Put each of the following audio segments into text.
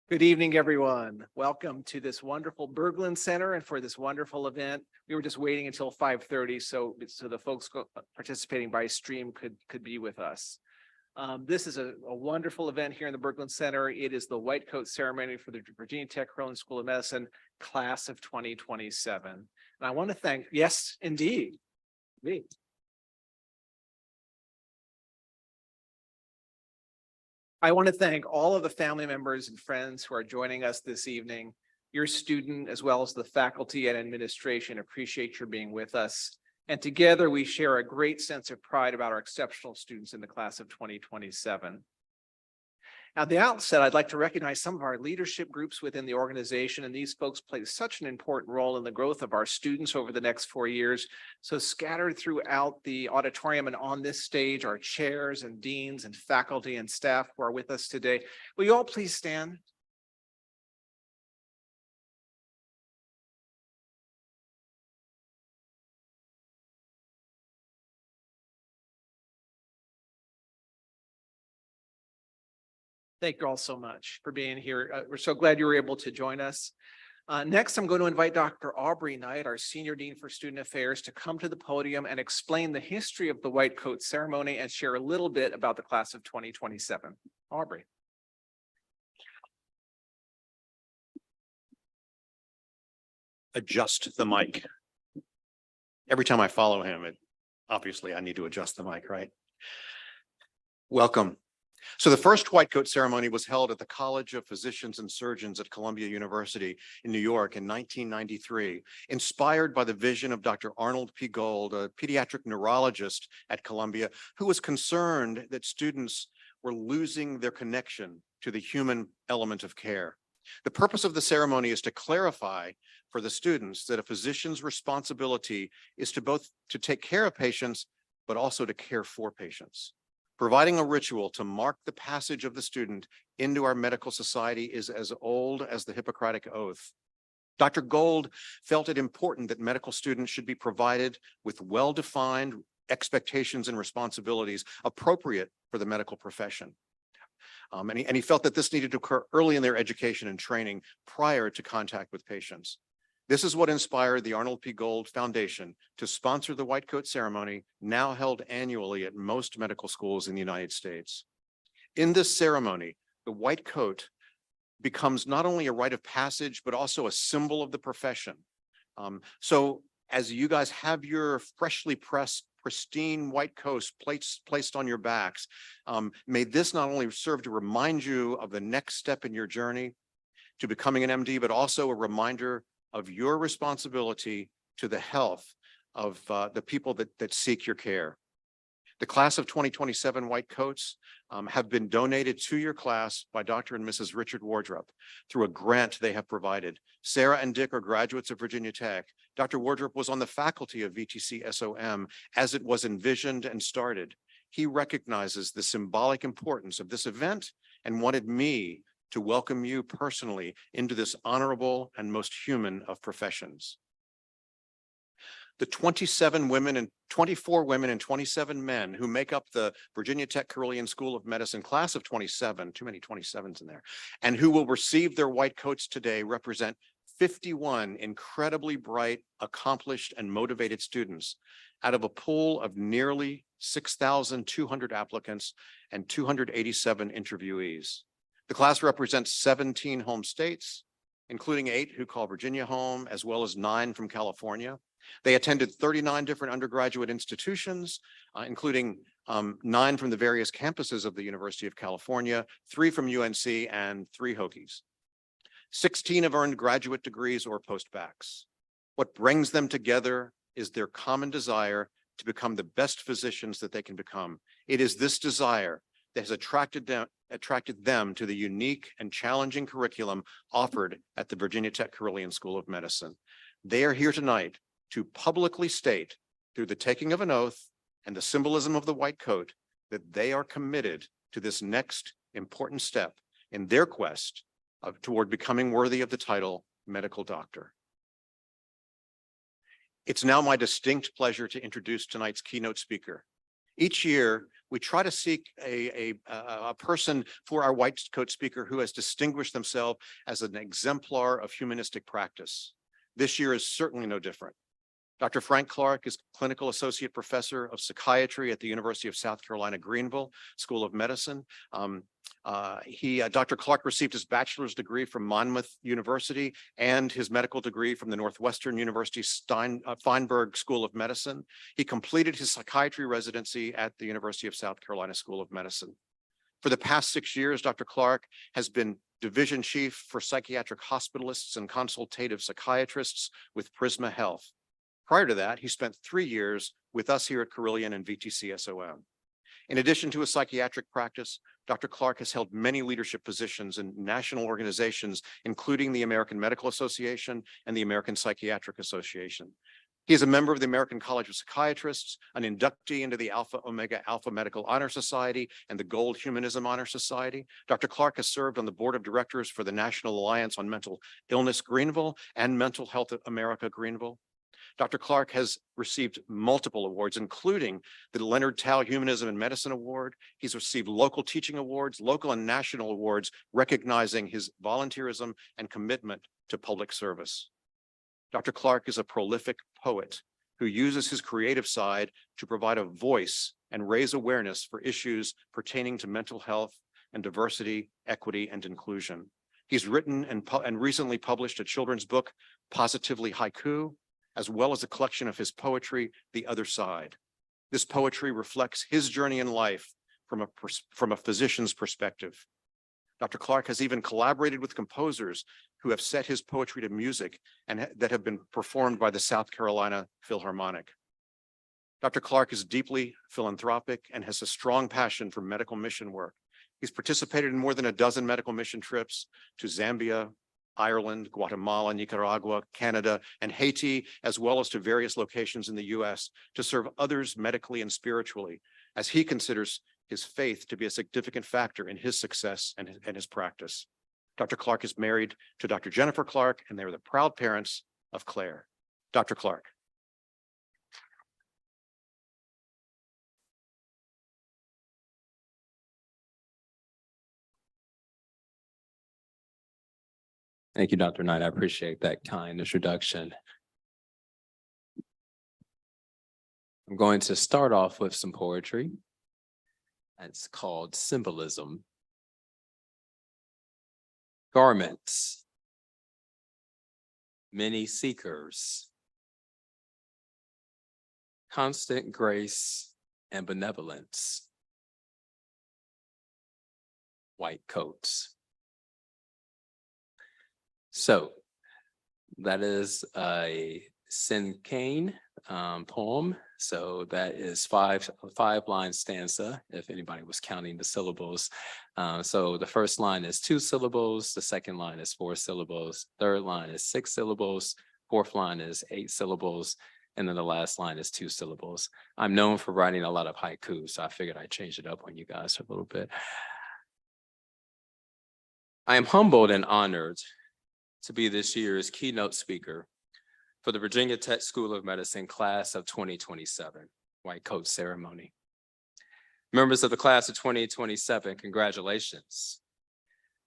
Good evening, everyone. Welcome to this wonderful Berglund Center and for this wonderful event. We were just waiting until 5:30 so the folks participating by stream could be with us. This is a wonderful event here in the Berglund Center. It is the White Coat Ceremony for the Virginia Tech Carilion School of Medicine class of 2027. And I want to thank, yes, indeed. Me. I want to thank all of the family members and friends who are joining us this evening. Your student, as well as the faculty and administration, appreciate your being with us. And together we share a great sense of pride about our exceptional students in the class of 2027. At the outset, I'd like to recognize some of our leadership groups within the organization, and these folks play such an important role in the growth of our students over the next 4 years. So scattered throughout the auditorium and on this stage are chairs and deans and faculty and staff who are with us today. Will you all please stand? Thank you all so much for being here. We're so glad you were able to join us. Next, I'm going to invite Dr. Aubrey Knight, our Senior Dean for Student Affairs, to come to the podium and explain the history of the White Coat Ceremony and share a little bit about the class of 2027. Aubrey. Adjust the mic. Every time I follow him, obviously I need to adjust the mic, right? Welcome. So the first White Coat Ceremony was held at the College of Physicians and Surgeons at Columbia University in New York in 1993, inspired by the vision of Dr. Arnold P. Gold, a pediatric neurologist at Columbia, who was concerned that students were losing their connection to the human element of care. The purpose of the ceremony is to clarify for the students that a physician's responsibility is to take care of patients, but also to care for patients. Providing a ritual to mark the passage of the student into our medical society is as old as the Hippocratic Oath. Dr. Gold felt it important that medical students should be provided with well-defined expectations and responsibilities appropriate for the medical profession. And he felt that this needed to occur early in their education and training prior to contact with patients. This is what inspired the Arnold P. Gold Foundation to sponsor the White Coat Ceremony, now held annually at most medical schools in the United States. In this ceremony, the white coat becomes not only a rite of passage, but also a symbol of the profession. So as you guys have your freshly pressed, pristine white coats placed on your backs, may this not only serve to remind you of the next step in your journey to becoming an MD, but also a reminder of your responsibility to the health of the people that seek your care. The class of 2027 white coats have been donated to your class by Dr. and Mrs. Richard Wardrop through a grant they have provided. Sarah and Dick are graduates of Virginia Tech. Dr. Wardrop was on the faculty of VTC SOM as it was envisioned and started. He recognizes the symbolic importance of this event and wanted me to welcome you personally into this honorable and most human of professions. The 24 women and 27 men who make up the Virginia Tech Carilion School of Medicine class of 27, too many 27s in there, and who will receive their white coats today represent 51 incredibly bright, accomplished, and motivated students out of a pool of nearly 6,200 applicants and 287 interviewees. The class represents 17 home states, including 8 who call Virginia home, as well as 9 from California. They attended 39 different undergraduate institutions, including 9 from the various campuses of the University of California, 3 from UNC, and 3 Hokies. 16 have earned graduate degrees or postbacks. What brings them together is their common desire to become the best physicians that they can become. It is this desire that has attracted them to the unique and challenging curriculum offered at the Virginia Tech Carilion School of Medicine. They are here tonight to publicly state, through the taking of an oath and the symbolism of the white coat, that they are committed to this next important step in their quest toward becoming worthy of the title medical doctor. It's now my distinct pleasure to introduce tonight's keynote speaker. Each year, we try to seek a person for our white coat speaker who has distinguished themselves as an exemplar of humanistic practice. This year is certainly no different. Dr. Frank Clark is Clinical Associate Professor of Psychiatry at the University of South Carolina, Greenville School of Medicine. Dr. Clark received his bachelor's degree from Monmouth University and his medical degree from the Northwestern University Feinberg School of Medicine. He completed his psychiatry residency at the University of South Carolina School of Medicine. For the past 6 years, Dr. Clark has been Division Chief for Psychiatric Hospitalists and Consultative Psychiatrists with Prisma Health. Prior to that, he spent 3 years with us here at Carilion and VTCSOM. In addition to a psychiatric practice, Dr. Clark has held many leadership positions in national organizations, including the American Medical Association and the American Psychiatric Association. He is a member of the American College of Psychiatrists, an inductee into the Alpha Omega Alpha Medical Honor Society and the Gold Humanism Honor Society. Dr. Clark has served on the board of directors for the National Alliance on Mental Illness Greenville and Mental Health America Greenville. Dr. Clark has received multiple awards, including the Leonard Tao Humanism and Medicine Award. He's received local teaching awards, local and national awards, recognizing his volunteerism and commitment to public service. Dr. Clark is a prolific poet who uses his creative side to provide a voice and raise awareness for issues pertaining to mental health and diversity, equity, and inclusion. He's written and recently published a children's book, Positively Haiku, as well as a collection of his poetry, The Other Side. This poetry reflects his journey in life from a physician's perspective. Dr. Clark has even collaborated with composers who have set his poetry to music and that have been performed by the South Carolina Philharmonic. Dr. Clark is deeply philanthropic and has a strong passion for medical mission work. He's participated in more than a dozen medical mission trips to Zambia, Ireland, Guatemala, Nicaragua, Canada, and Haiti, as well as to various locations in the US to serve others medically and spiritually, as he considers his faith to be a significant factor in his success and his practice. Dr. Clark is married to Dr. Jennifer Clark, and they're the proud parents of Claire. Dr. Clark. Thank you, Dr. Knight. I appreciate that kind introduction. I'm going to start off with some poetry. It's called Symbolism. Garments, many seekers, constant grace and benevolence, white coats. So that is a Cinquain poem. So that is five-line stanza, if anybody was counting the syllables. So the first line is 2 syllables, the second line is 4 syllables, third line is 6 syllables, fourth line is 8 syllables, and then the last line is 2 syllables. I'm known for writing a lot of haiku, so I figured I'd change it up on you guys a little bit. I am humbled and honored to be this year's keynote speaker for the Virginia Tech School of Medicine class of 2027, White Coat Ceremony. Members of the class of 2027, congratulations.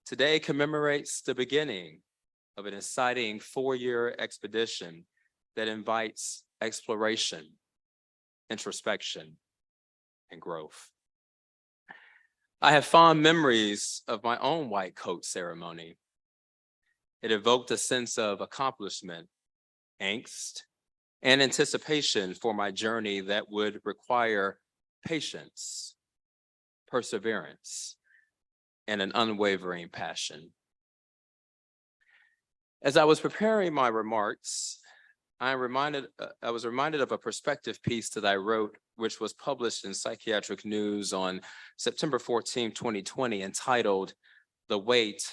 Today commemorates the beginning of an exciting 4-year expedition that invites exploration, introspection, and growth. I have fond memories of my own White Coat Ceremony. It evoked a sense of accomplishment, angst, and anticipation for my journey that would require patience, perseverance, and an unwavering passion. As I was preparing my remarks, I was reminded of a perspective piece that I wrote, which was published in Psychiatric News on September 14, 2020, entitled "The Weight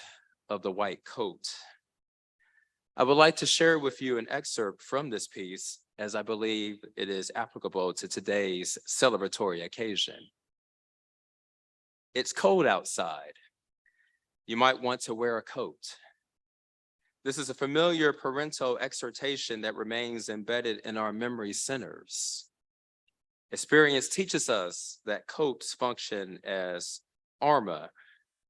of the White Coat." I would like to share with you an excerpt from this piece, as I believe it is applicable to today's celebratory occasion. It's cold outside. You might want to wear a coat. This is a familiar parental exhortation that remains embedded in our memory centers. Experience teaches us that coats function as armor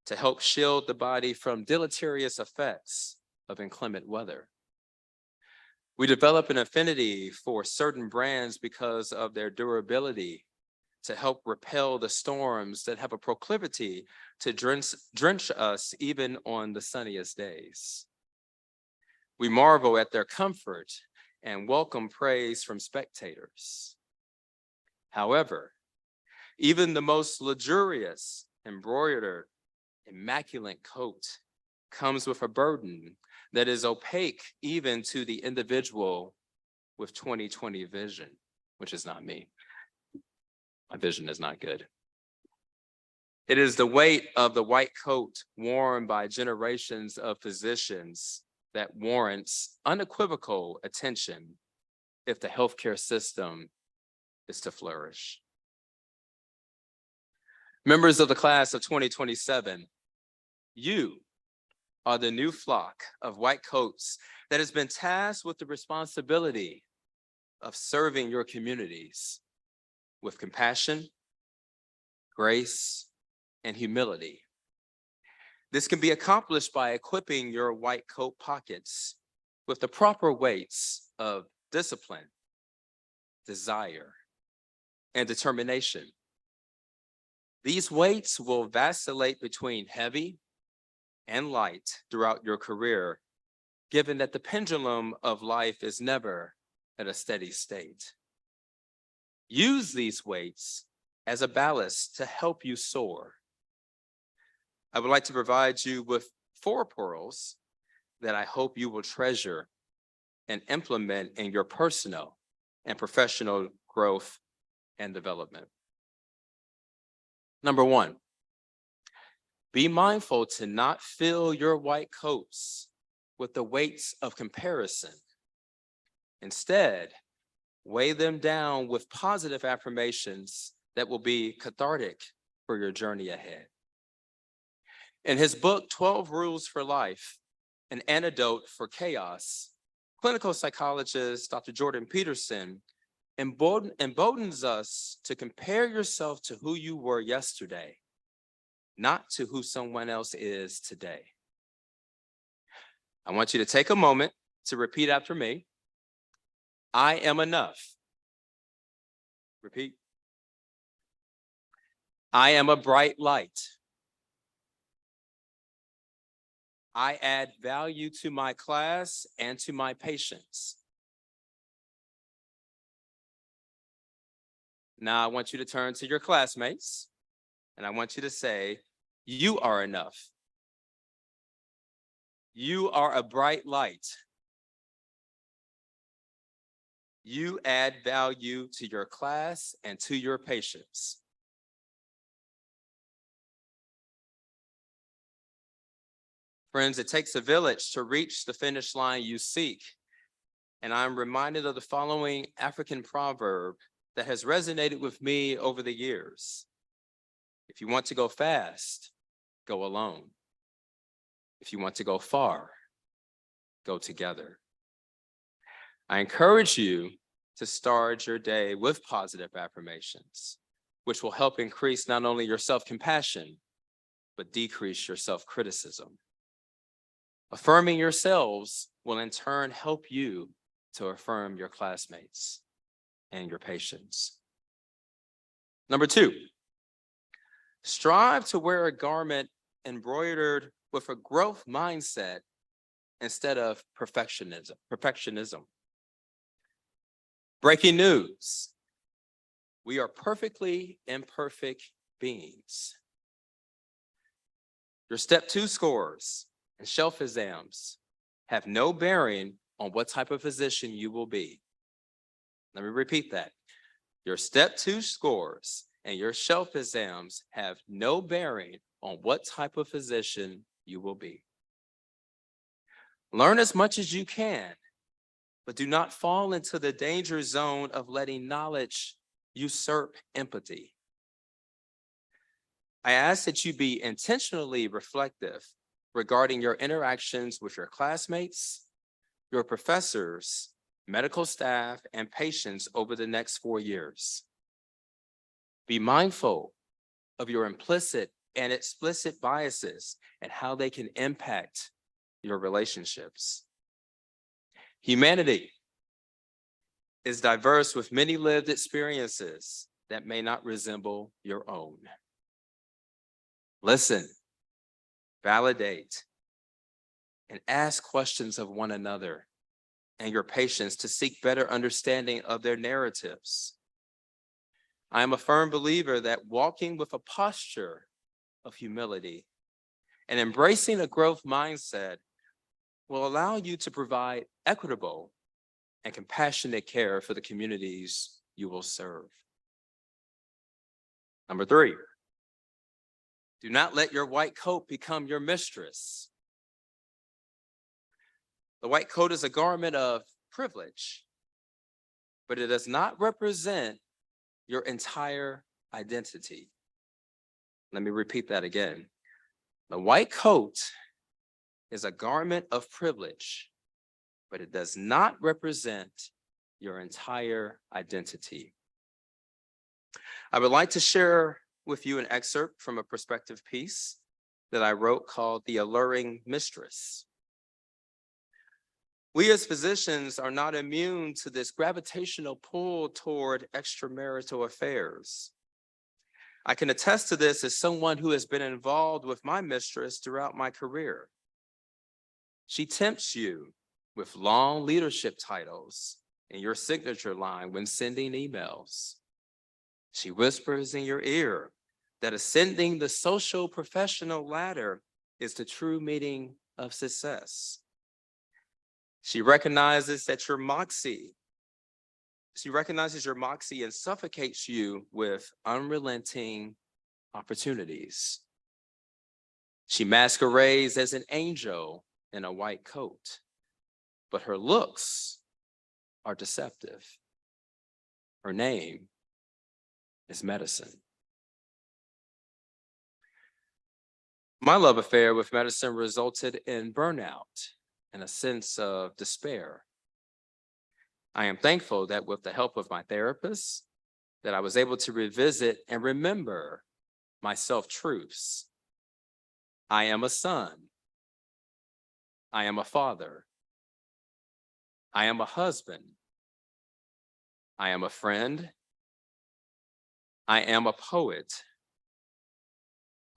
to help shield the body from deleterious effects of inclement weather. We develop an affinity for certain brands because of their durability to help repel the storms that have a proclivity to drench us even on the sunniest days. We marvel at their comfort and welcome praise from spectators. However, even the most luxurious, embroidered, immaculate coat comes with a burden that is opaque even to the individual with 20/20 vision, which is not me. My vision is not good. It is the weight of the white coat worn by generations of physicians that warrants unequivocal attention if the healthcare system is to flourish. Members of the class of 2027, you are the new flock of white coats that has been tasked with the responsibility of serving your communities with compassion, grace, and humility. This can be accomplished by equipping your white coat pockets with the proper weights of discipline, desire, and determination. These weights will vacillate between heavy and light throughout your career, given that the pendulum of life is never at a steady state. Use these weights as a ballast to help you soar. I would like to provide you with 4 pearls that I hope you will treasure and implement in your personal and professional growth and development. Number 1, be mindful to not fill your white coats with the weights of comparison. Instead, weigh them down with positive affirmations that will be cathartic for your journey ahead. In his book, 12 Rules for Life, An Antidote for Chaos, clinical psychologist Dr. Jordan Peterson emboldens us to compare yourself to who you were yesterday, not to who someone else is today. I want you to take a moment to repeat after me. I am enough. Repeat. I am a bright light. I add value to my class and to my patients. Now I want you to turn to your classmates and I want you to say, you are enough. You are a bright light. You add value to your class and to your patients. Friends, it takes a village to reach the finish line you seek. And I'm reminded of the following African proverb that has resonated with me over the years. If you want to go fast, go alone. If you want to go far, go together. I encourage you to start your day with positive affirmations, which will help increase not only your self-compassion, but decrease your self-criticism. Affirming yourselves will in turn help you to affirm your classmates and your patients. Number 2, strive to wear a garment embroidered with a growth mindset instead of perfectionism. Breaking news. We are perfectly imperfect beings. Your step 2 scores and shelf exams have no bearing on what type of physician you will be. Let me repeat that. Your step 2 scores and your shelf exams have no bearing on what type of physician you will be. Learn as much as you can, but do not fall into the danger zone of letting knowledge usurp empathy. I ask that you be intentionally reflective regarding your interactions with your classmates, your professors, medical staff, and patients over the next 4 years. Be mindful of your implicit and explicit biases and how they can impact your relationships. Humanity is diverse with many lived experiences that may not resemble your own. Listen, validate, and ask questions of one another and your patients to seek better understanding of their narratives. I am a firm believer that walking with a posture of humility and embracing a growth mindset will allow you to provide equitable and compassionate care for the communities you will serve. Number 3, do not let your white coat become your mistress. The white coat is a garment of privilege, but it does not represent your entire identity. Let me repeat that again. The white coat is a garment of privilege, but it does not represent your entire identity. I would like to share with you an excerpt from a perspective piece that I wrote called The Alluring Mistress. We as physicians are not immune to this gravitational pull toward extramarital affairs. I can attest to this as someone who has been involved with my mistress throughout my career. She tempts you with long leadership titles in your signature line when sending emails. She whispers in your ear that ascending the social professional ladder is the true meaning of success. She recognizes your moxie and suffocates you with unrelenting opportunities. She masquerades as an angel in a white coat, but her looks are deceptive. Her name is medicine. My love affair with medicine resulted in burnout and a sense of despair. I am thankful that with the help of my therapist, that I was able to revisit and remember my self-truths. I am a son. I am a father. I am a husband. I am a friend. I am a poet.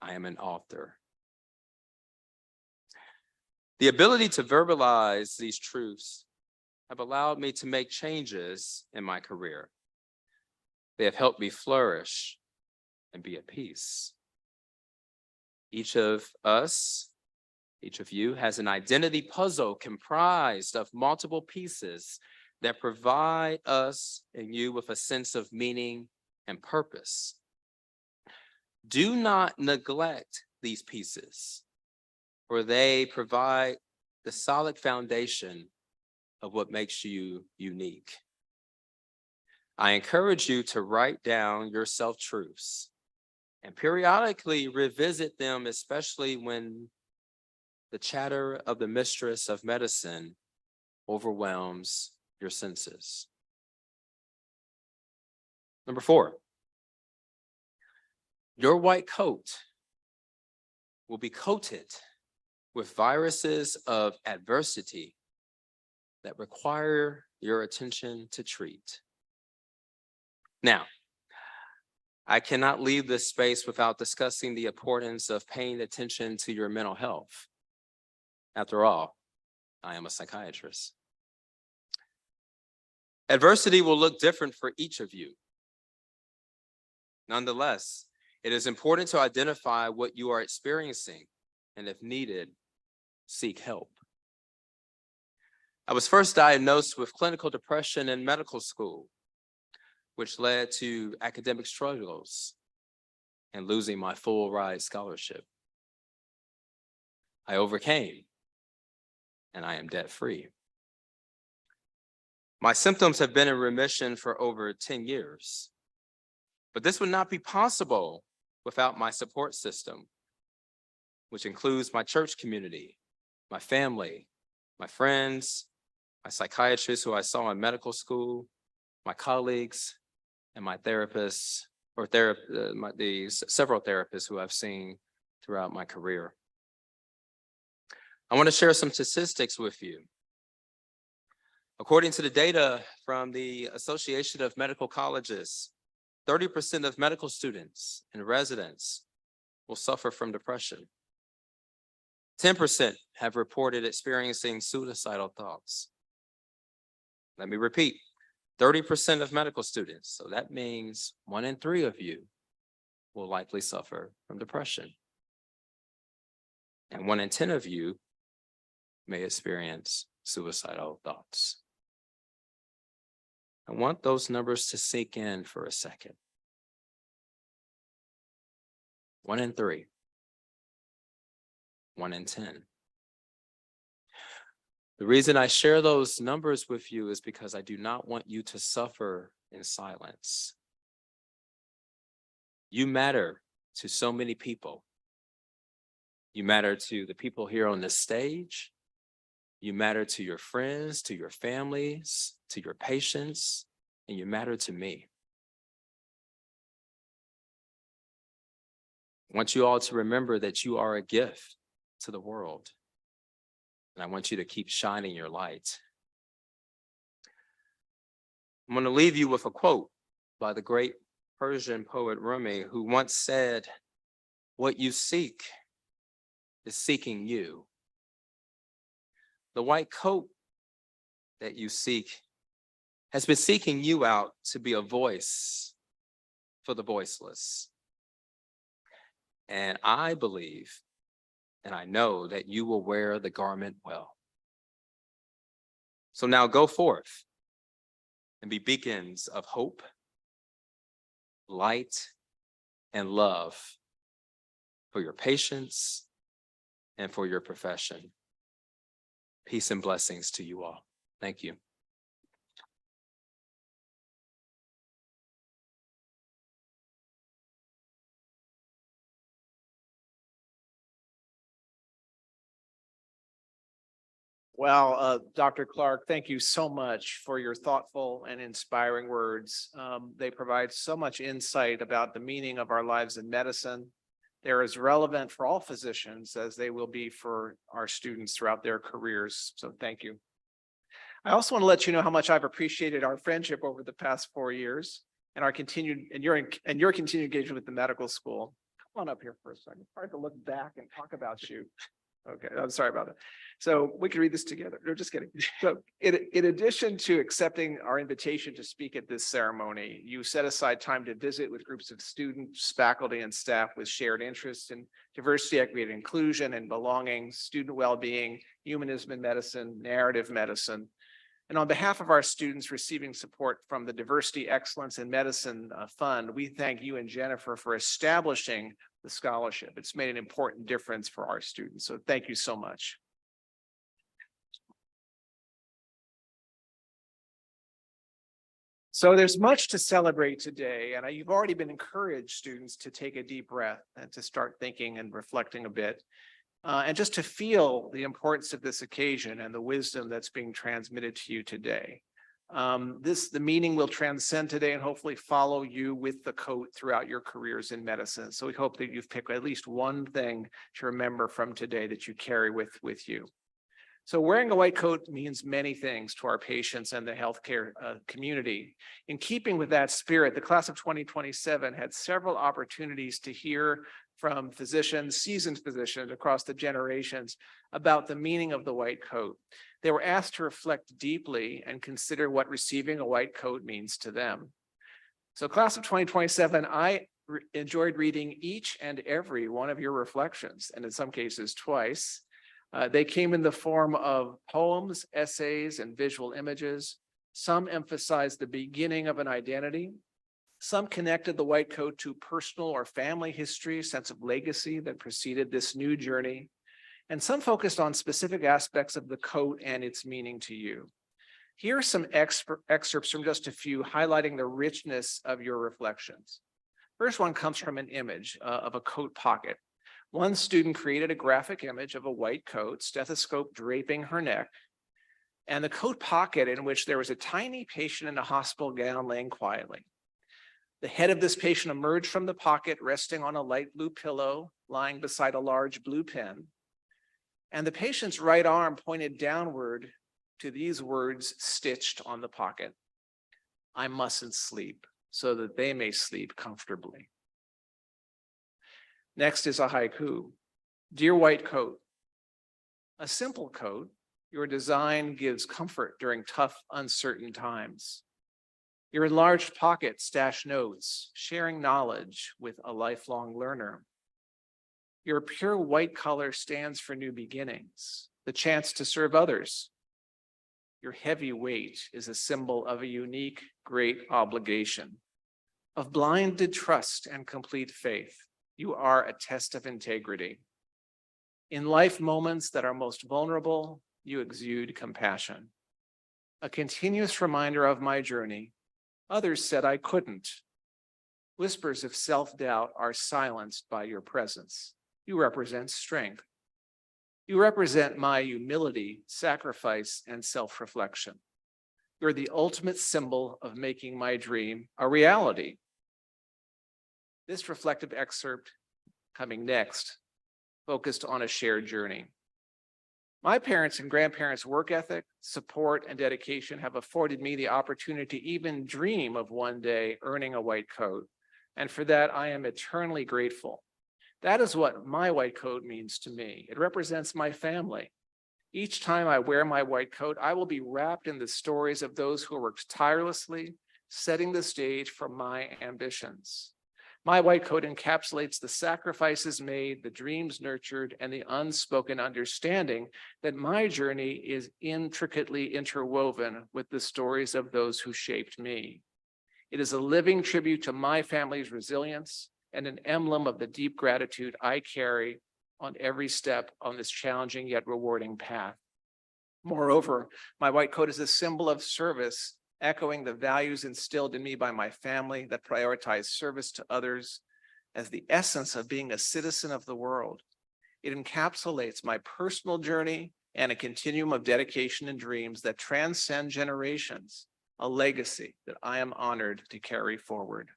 I am an author. The ability to verbalize these truths have allowed me to make changes in my career. They have helped me flourish and be at peace. Each of you has an identity puzzle comprised of multiple pieces that provide us and you with a sense of meaning and purpose. Do not neglect these pieces, for they provide the solid foundation of what makes you unique. I encourage you to write down your self-truths and periodically revisit them, especially when the chatter of the mistress of medicine overwhelms your senses. Number 4, your white coat will be coated with viruses of adversity that require your attention to treat. Now, I cannot leave this space without discussing the importance of paying attention to your mental health. After all, I am a psychiatrist. Adversity will look different for each of you. Nonetheless, it is important to identify what you are experiencing and, if needed, seek help. I was first diagnosed with clinical depression in medical school, which led to academic struggles and losing my full ride scholarship. I overcame, and I am debt-free. My symptoms have been in remission for over 10 years, but this would not be possible without my support system, which includes my church community, my family, my friends, my psychiatrist who I saw in medical school, my colleagues, and my therapists or several therapists who I've seen throughout my career. I want to share some statistics with you. According to the data from the Association of Medical Colleges, 30% of medical students and residents will suffer from depression. 10% have reported experiencing suicidal thoughts. Let me repeat, 30% of medical students, so that means 1 in 3 of you will likely suffer from depression. And 1 in 10 of you may experience suicidal thoughts. I want those numbers to sink in for a second. 1 in 3, 1 in 10. The reason I share those numbers with you is because I do not want you to suffer in silence. You matter to so many people. You matter to the people here on this stage. You matter to your friends, to your families, to your patients, and you matter to me. I want you all to remember that you are a gift to the world. And I want you to keep shining your light. I'm going to leave you with a quote by the great Persian poet Rumi, who once said, "What you seek is seeking you." The white coat that you seek has been seeking you out to be a voice for the voiceless. And I believe, and I know that you will wear the garment well. So now go forth and be beacons of hope, light, and love for your patients and for your profession. Peace and blessings to you all. Thank you. Well, Dr. Clark, thank you so much for your thoughtful and inspiring words. They provide so much insight about the meaning of our lives in medicine. They're as relevant for all physicians as they will be for our students throughout their careers. So thank you. I also want to let you know how much I've appreciated our friendship over the past 4 years and our continued your continued engagement with the medical school. Come on up here for a second. It's hard to look back and talk about you. Okay, I'm sorry about that. So we can read this together. No, just kidding. So in addition to accepting our invitation to speak at this ceremony, you set aside time to visit with groups of students, faculty, and staff with shared interests in diversity, equity, and inclusion, and belonging, student well-being, humanism in medicine, narrative medicine. And on behalf of our students receiving support from the Diversity Excellence in Medicine Fund, we thank you and Jennifer for establishing the scholarship. It's made an important difference for our students. So thank you so much. So there's much to celebrate today, and you've already been encouraged, students, to take a deep breath and to start thinking and reflecting a bit. And just to feel the importance of this occasion and the wisdom that's being transmitted to you today. The meaning will transcend today and hopefully follow you with the coat throughout your careers in medicine. So we hope that you've picked at least one thing to remember from today that you carry with you. So wearing a white coat means many things to our patients and the healthcare community. In keeping with that spirit, the class of 2027 had several opportunities to hear from physicians, seasoned physicians across the generations about the meaning of the white coat. They were asked to reflect deeply and consider what receiving a white coat means to them. So class of 2027, I enjoyed reading each and every one of your reflections, and in some cases twice. They came in the form of poems, essays, and visual images. Some emphasized the beginning of an identity. Some connected the white coat to personal or family history, sense of legacy that preceded this new journey. And some focused on specific aspects of the coat and its meaning to you. Here are some excerpts from just a few, highlighting the richness of your reflections. First one comes from an image of a coat pocket. One student created a graphic image of a white coat, stethoscope draping her neck, and the coat pocket in which there was a tiny patient in a hospital gown laying quietly. The head of this patient emerged from the pocket, resting on a light blue pillow lying beside a large blue pen. And the patient's right arm pointed downward to these words stitched on the pocket: "I mustn't sleep so that they may sleep comfortably." Next is a haiku. Dear white coat, a simple coat, your design gives comfort during tough, uncertain times. Your enlarged pocket stash notes, sharing knowledge with a lifelong learner. Your pure white color stands for new beginnings, the chance to serve others. Your heavy weight is a symbol of a unique, great obligation, of blinded trust and complete faith. You are a test of integrity. In life moments that are most vulnerable, you exude compassion. A continuous reminder of my journey. Others said I couldn't. Whispers of self-doubt are silenced by your presence. You represent strength. You represent my humility, sacrifice, and self-reflection. You're the ultimate symbol of making my dream a reality. This reflective excerpt coming next focused on a shared journey. My parents' and grandparents' work ethic, support, and dedication have afforded me the opportunity to even dream of one day earning a white coat. And for that, I am eternally grateful. That is what my white coat means to me. It represents my family. Each time I wear my white coat, I will be wrapped in the stories of those who worked tirelessly, setting the stage for my ambitions. My white coat encapsulates the sacrifices made, the dreams nurtured, and the unspoken understanding that my journey is intricately interwoven with the stories of those who shaped me. It is a living tribute to my family's resilience and an emblem of the deep gratitude I carry on every step on this challenging yet rewarding path. Moreover, my white coat is a symbol of service, echoing the values instilled in me by my family that prioritize service to others as the essence of being a citizen of the world. It encapsulates my personal journey and a continuum of dedication and dreams that transcend generations, a legacy that I am honored to carry forward.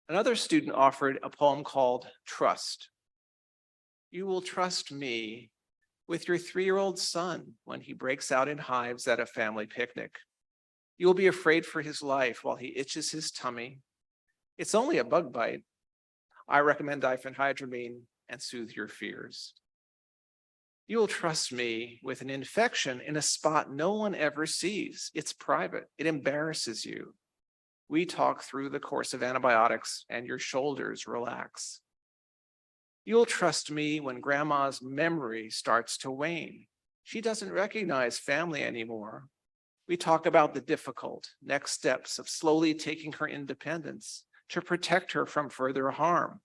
Another student offered a poem called Trust. You will trust me with your 3-year-old son when he breaks out in hives at a family picnic. You will be afraid for his life while he itches his tummy. It's only a bug bite. I recommend diphenhydramine and soothe your fears. You will trust me with an infection in a spot no one ever sees. It's private. It embarrasses you. We talk through the course of antibiotics and your shoulders relax. You'll trust me when grandma's memory starts to wane. She doesn't recognize family anymore. We talk about the difficult next steps of slowly taking her independence to protect her from further harm.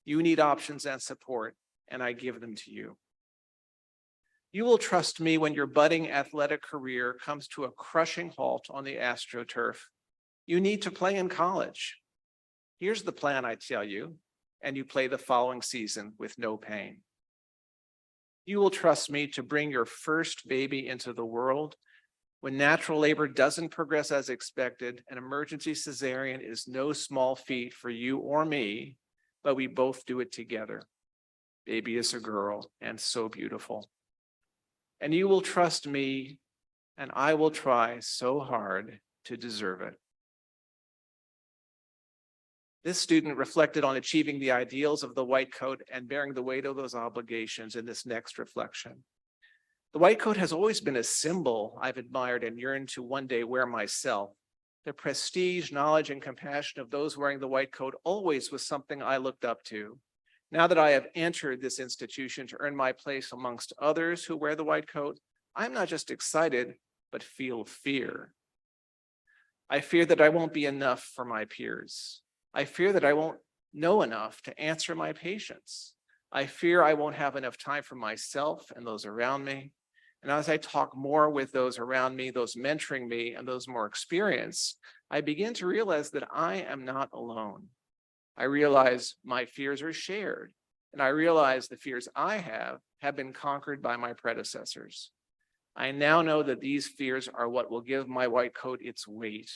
You need options and support, and I give them to you. You will trust me when your budding athletic career comes to a crushing halt on the AstroTurf. You need to play in college. Here's the plan, I tell you, and you play the following season with no pain. You will trust me to bring your first baby into the world when natural labor doesn't progress as expected. An emergency cesarean is no small feat for you or me, but we both do it together. Baby is a girl and so beautiful. And you will trust me, and I will try so hard to deserve it. This student reflected on achieving the ideals of the white coat and bearing the weight of those obligations in this next reflection. The white coat has always been a symbol I've admired and yearned to one day wear myself. The prestige, knowledge, and compassion of those wearing the white coat always was something I looked up to. Now that I have entered this institution to earn my place amongst others who wear the white coat, I'm not just excited, but feel fear. I fear that I won't be enough for my peers. I fear that I won't know enough to answer my patients. I fear I won't have enough time for myself and those around me. And as I talk more with those around me, those mentoring me, and those more experienced, I begin to realize that I am not alone. I realize my fears are shared, and I realize the fears I have been conquered by my predecessors. I now know that these fears are what will give my white coat its weight.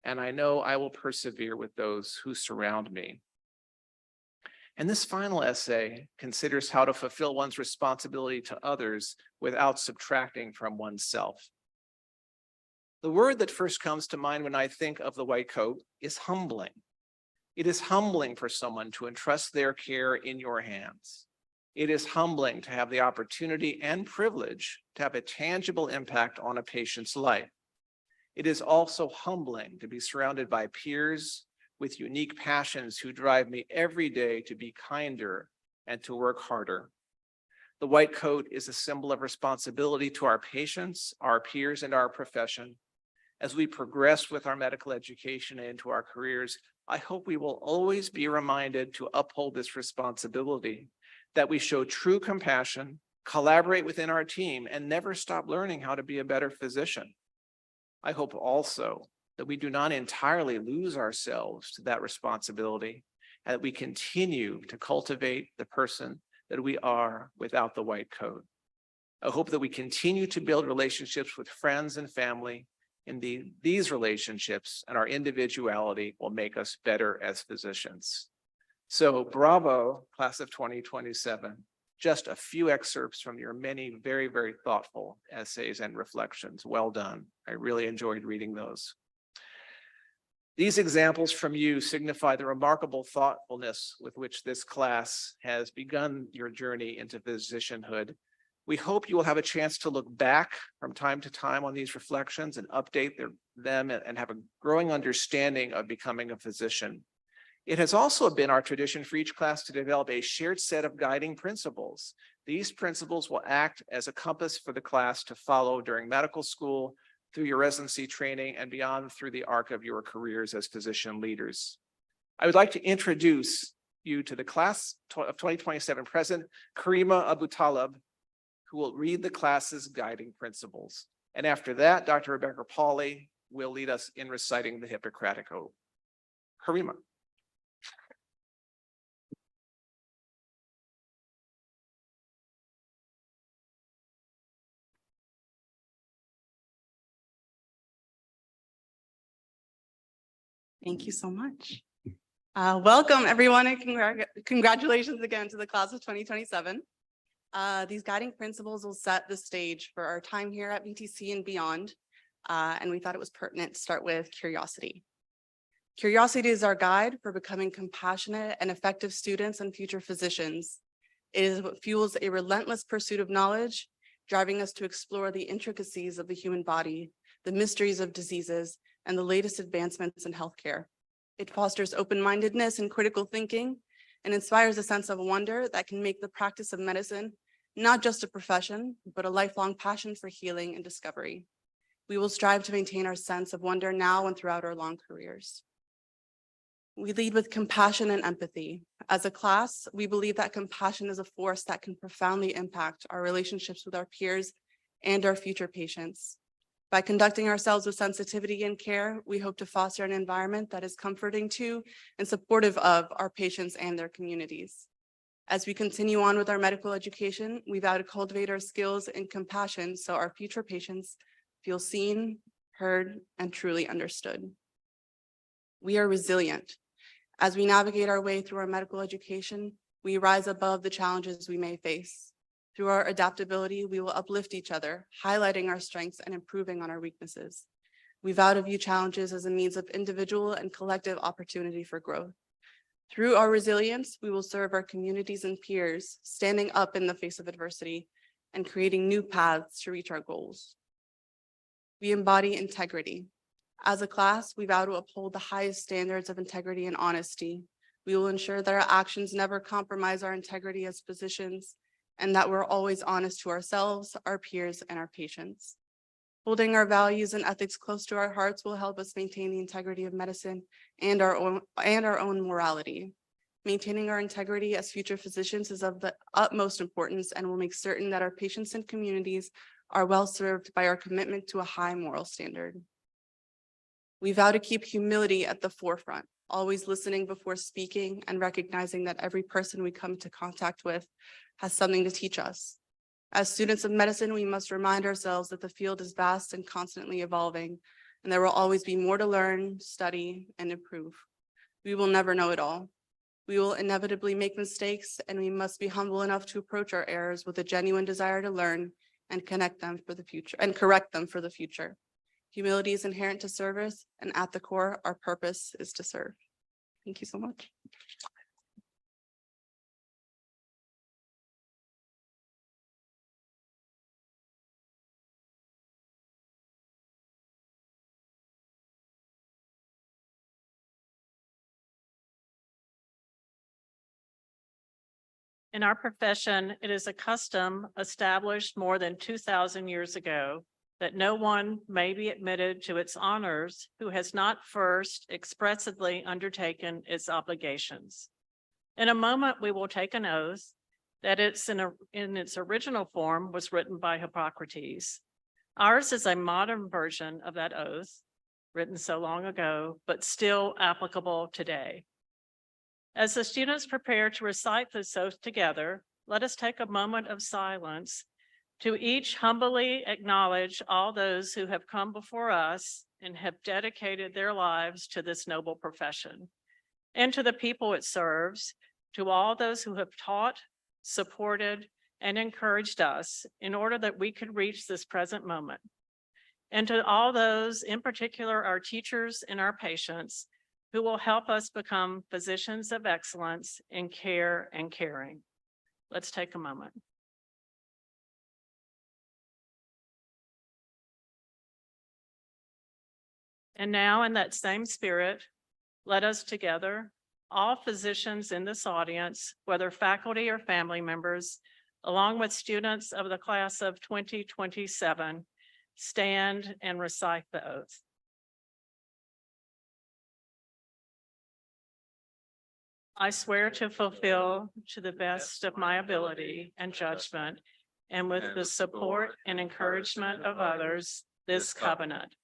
and I know I will persevere with those who surround me. And this final essay considers how to fulfill one's responsibility to others without subtracting from oneself. The word that first comes to mind when I think of the white coat is humbling. It is humbling for someone to entrust their care in your hands. It is humbling to have the opportunity and privilege to have a tangible impact on a patient's life. It is also humbling to be surrounded by peers with unique passions who drive me every day to be kinder and to work harder. The white coat is a symbol of responsibility to our patients, our peers, and our profession. As we progress with our medical education and into our careers, I hope we will always be reminded to uphold this responsibility, that we show true compassion, collaborate within our team, and never stop learning how to be a better physician. I hope also that we do not entirely lose ourselves to that responsibility, and that we continue to cultivate the person that we are without the white coat. I hope that we continue to build relationships with friends and family. These relationships and our individuality will make us better as physicians. So bravo, class of 2027. Just a few excerpts from your many very, very thoughtful essays and reflections. Well done. I really enjoyed reading those. These examples from you signify the remarkable thoughtfulness with which this class has begun your journey into physicianhood. We hope you will have a chance to look back from time to time on these reflections and update them and have a growing understanding of becoming a physician. It has also been our tradition for each class to develop a shared set of guiding principles. These principles will act as a compass for the class to follow during medical school, through your residency training, and beyond through the arc of your careers as physician leaders. I would like to introduce you to the class of 2027 President Karima Abutaleb, who will read the class's guiding principles. And after that, Dr. Rebecca Pauley will lead us in reciting the Hippocratic Oath. Karima. Thank you so much. Welcome, everyone, and congratulations again to the class of 2027. These guiding principles will set the stage for our time here at VTC and beyond, and we thought it was pertinent to start with curiosity. Curiosity is our guide for becoming compassionate and effective students and future physicians. It is what fuels a relentless pursuit of knowledge, driving us to explore the intricacies of the human body, the mysteries of diseases, and the latest advancements in healthcare. It fosters open-mindedness and critical thinking, and inspires a sense of wonder that can make the practice of medicine not just a profession, but a lifelong passion for healing and discovery. We will strive to maintain our sense of wonder now and throughout our long careers. We lead with compassion and empathy. As a class, we believe that compassion is a force that can profoundly impact our relationships with our peers and our future patients. By conducting ourselves with sensitivity and care, we hope to foster an environment that is comforting to and supportive of our patients and their communities. As we continue on with our medical education, we vow to cultivate our skills in compassion so our future patients feel seen, heard, and truly understood. We are resilient. As we navigate our way through our medical education, we rise above the challenges we may face. Through our adaptability, we will uplift each other, highlighting our strengths and improving on our weaknesses. We vow to view challenges as a means of individual and collective opportunity for growth. Through our resilience, we will serve our communities and peers, standing up in the face of adversity and creating new paths to reach our goals. We embody integrity. As a class, we vow to uphold the highest standards of integrity and honesty. We will ensure that our actions never compromise our integrity as physicians, and that we're always honest to ourselves, our peers, and our patients. Holding our values and ethics close to our hearts will help us maintain the integrity of medicine and our own morality. Maintaining our integrity as future physicians is of the utmost importance and will make certain that our patients and communities are well served by our commitment to a high moral standard. We vow to keep humility at the forefront, always listening before speaking and recognizing that every person we come into contact with has something to teach us. As students of medicine, we must remind ourselves that the field is vast and constantly evolving. and there will always be more to learn, study, and improve. We will never know it all. We will inevitably make mistakes, and we must be humble enough to approach our errors with a genuine desire to learn and correct them for the future. Humility is inherent to service, and at the core, our purpose is to serve. Thank you so much. In our profession, it is a custom established more than 2,000 years ago that no one may be admitted to its honors who has not first expressly undertaken its obligations. In a moment, we will take an oath that in its original form was written by Hippocrates. Ours is a modern version of that oath, written so long ago, but still applicable today. As the students prepare to recite this oath together, let us take a moment of silence to each humbly acknowledge all those who have come before us and have dedicated their lives to this noble profession, and to the people it serves, to all those who have taught, supported, and encouraged us in order that we could reach this present moment, and to all those, in particular our teachers and our patients, who will help us become physicians of excellence in care and caring. Let's take a moment. And now, in that same spirit, let us together, all physicians in this audience, whether faculty or family members, along with students of the class of 2027, stand and recite the oath. I swear to fulfill to the best of my ability and judgment, and with the support and encouragement of others, this covenant.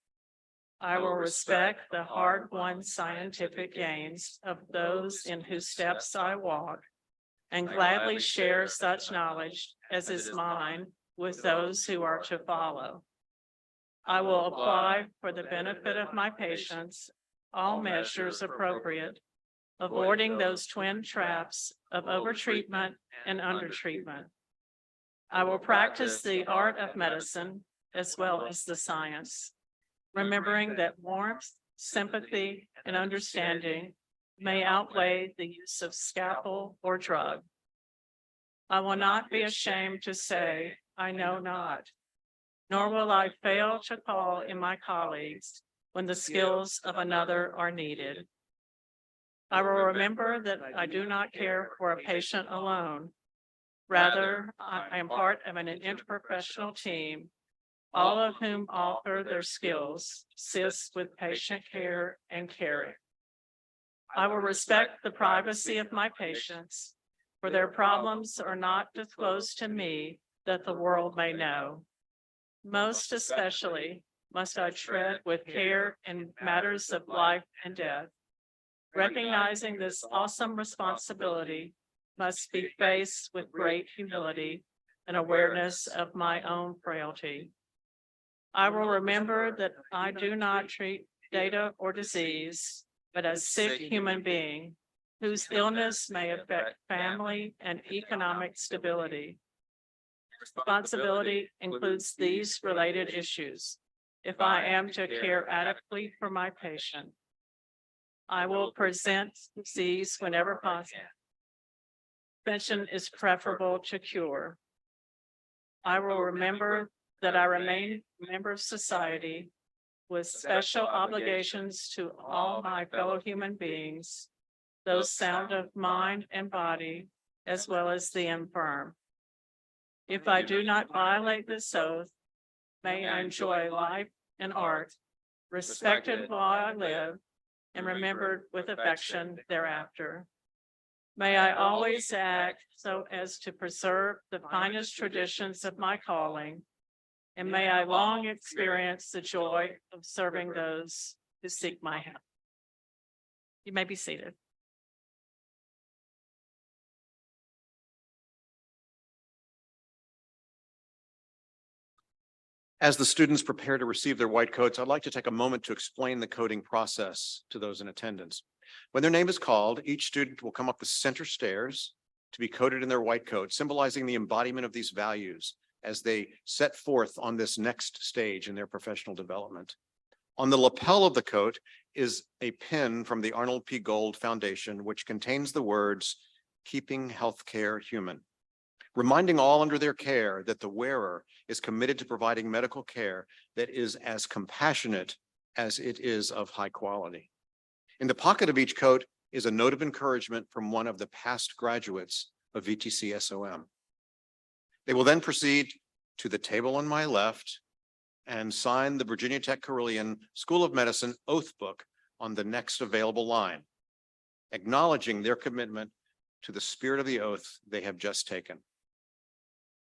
I will respect the hard-won scientific gains of those in whose steps I walk, and gladly share such knowledge as is mine with those who are to follow. I will apply for the benefit of my patients all measures appropriate, avoiding those twin traps of overtreatment and undertreatment. I will practice the art of medicine as well as the science, remembering that warmth, sympathy, and understanding may outweigh the use of scalpel or drug. I will not be ashamed to say, I know not, nor will I fail to call in my colleagues when the skills of another are needed. I will remember that I do not care for a patient alone. Rather, I am part of an interprofessional team, all of whom offer their skills, assist with patient care and caring. I will respect the privacy of my patients, for their problems are not disclosed to me that the world may know. Most especially must I tread with care in matters of life and death. Recognizing this awesome responsibility must be faced with great humility and awareness of my own frailty. I will remember that I do not treat data or disease, but a sick human being whose illness may affect family and economic stability. Responsibility includes these related issues. If I am to care adequately for my patient, I will present disease whenever possible. Prevention is preferable to cure. I will remember that I remain a member of society with special obligations to all my fellow human beings, those sound of mind and body, as well as the infirm. If I do not violate this oath, may I enjoy life and art, respected while I live, and remembered with affection thereafter. May I always act so as to preserve the finest traditions of my calling, and may I long experience the joy of serving those who seek my help. You may be seated. As the students prepare to receive their white coats, I'd like to take a moment to explain the coding process to those in attendance. When their name is called, each student will come up the center stairs to be coated in their white coat, symbolizing the embodiment of these values as they set forth on this next stage in their professional development. On the lapel of the coat is a pin from the Arnold P. Gold Foundation, which contains the words, "Keeping Healthcare Human," reminding all under their care that the wearer is committed to providing medical care that is as compassionate as it is of high quality. In the pocket of each coat is a note of encouragement from one of the past graduates of VTC SOM. They will then proceed to the table on my left and sign the Virginia Tech Carilion School of Medicine oath book on the next available line, acknowledging their commitment to the spirit of the oath they have just taken.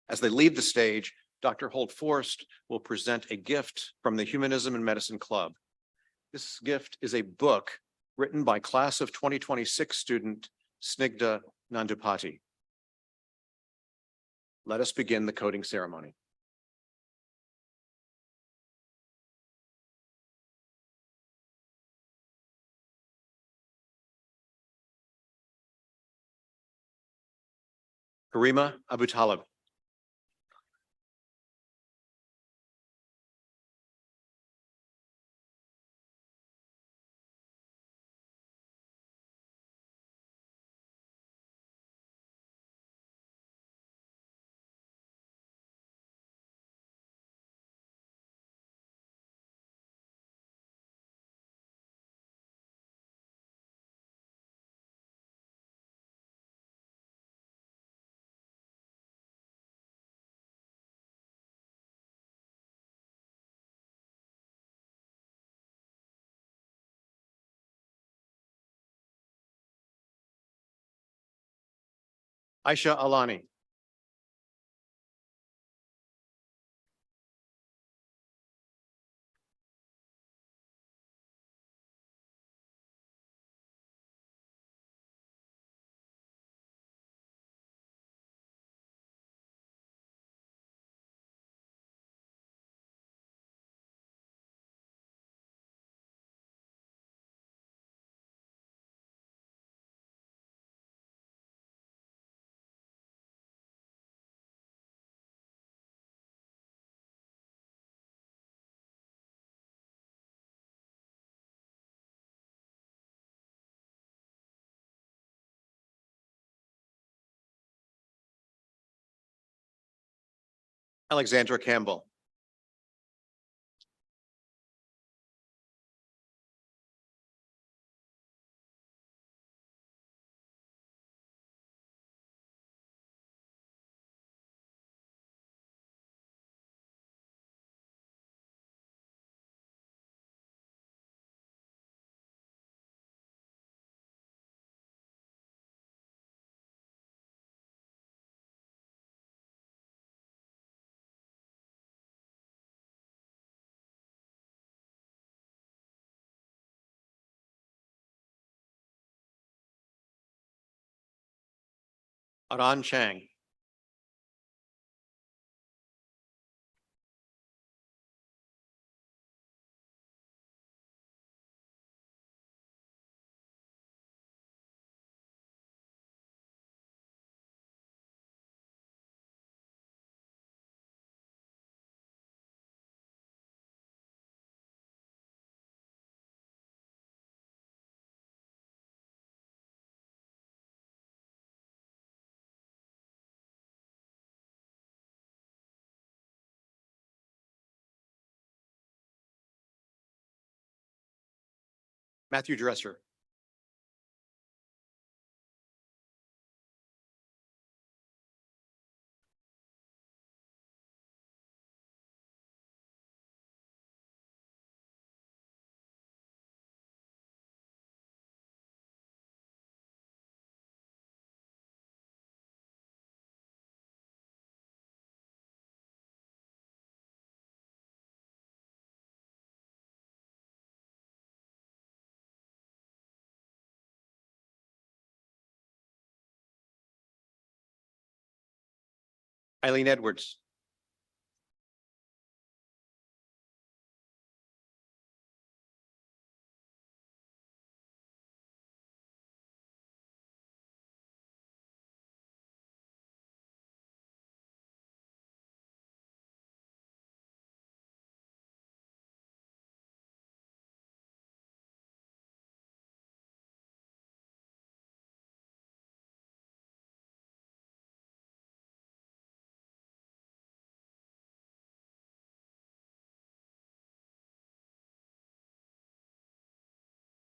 As they leave the stage, Dr. Holt Forrest will present a gift from the Humanism and Medicine Club. This gift is a book written by class of 2026 student Snigdha Nandupati. Let us begin the coding ceremony. Karima Abu Talib. Aisha Alani. Alexandra Campbell. Aran Chang. Matthew Dresser. Eileen Edwards.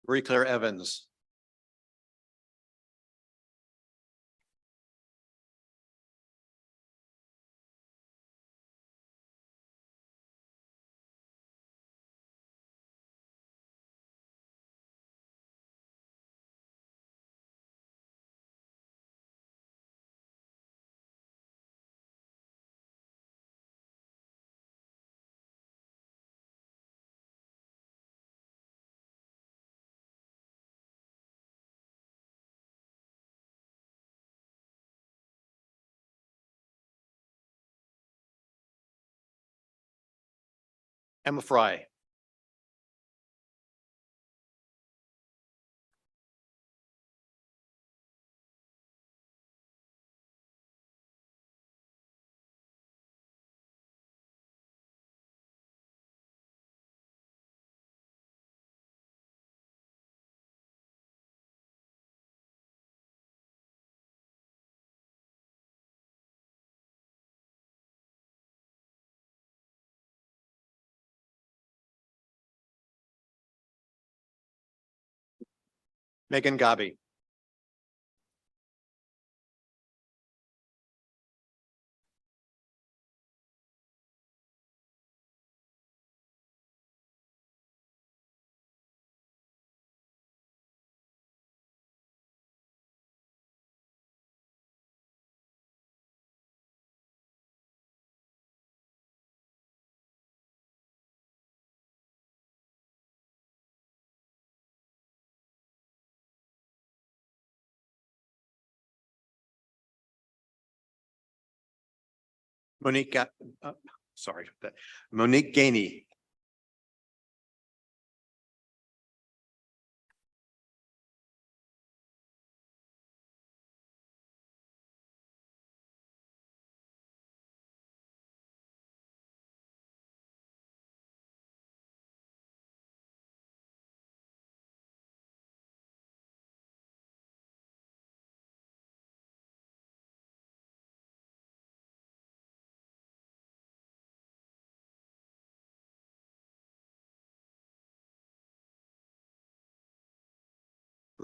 Marie Claire Evans. Emma Fry. Megan Gabi. Monique, sorry, Monique Gainey.